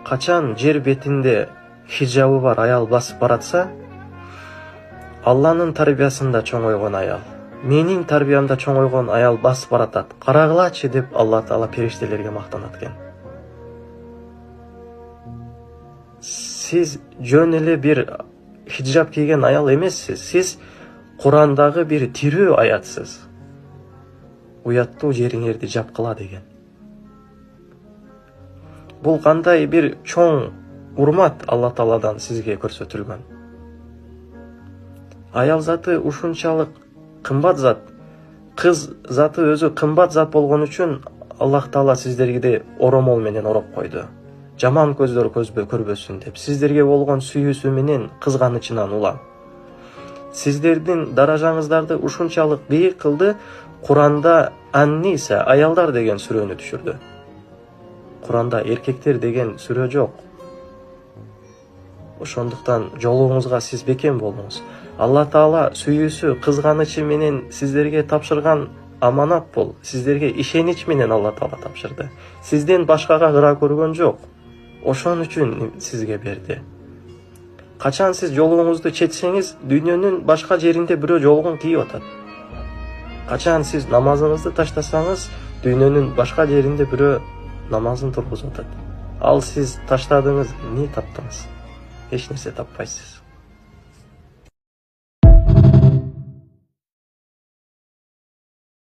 качан жер бетинде хижабы бар аял басып баратса, Алланын тарбиясында чоңойгон аял, менин тарбиямда чоңойгон аял басып баратат, карагылачы деп Алла Таала периштелерге мактанат экен. Сиз жөн эле бир хиджаб кийген аял эмессиз, сиз Курандагы бир тирүү аятсыз. Уяттуу жериңерди жапкыла деген. Бул кандай бир чоң урмат Алла Тааладан сизге көрсөтүлгөн. Аял заты ушунчалык кымбат зат, кыз заты өзү кымбат зат болгон үчүн Аллах Таала сиздерге оромол менен ороп койду. Жаман көздөр көрбөсүн деп, сиздерге болгон сүйүүсү менен кызганычынан улам. Сиздердин даражаңыздарды ушунчалык бийик кылды, Куранда Ан-Ниса, аялдар деген сүрөнү түшүрдү. Куранда эркектер деген сүрө жок. Ошондуктан жолуңузга сиз бекем болуңуз. Алла Таала сүйүүсү, кызганычы менен сиздерге тапшырган аманат бул. Сиздерге ишенич менен Алла Таала тапшырды. Сизден башкага кыра көргөн жок. Ошон үчүн сизге берди. Качан сиз жолуңузду четсеңиз, дүйнөнүн башка жеринде бирөө жолугун кийип атат. Качан сиз намазыңызды таштасаңыз, дүйнөнүн башка жеринде бирөө намазын тургузуп атат. Ал сиз таштадыңыз, эмне таптыңыз? Эч нерсе таппайсыз.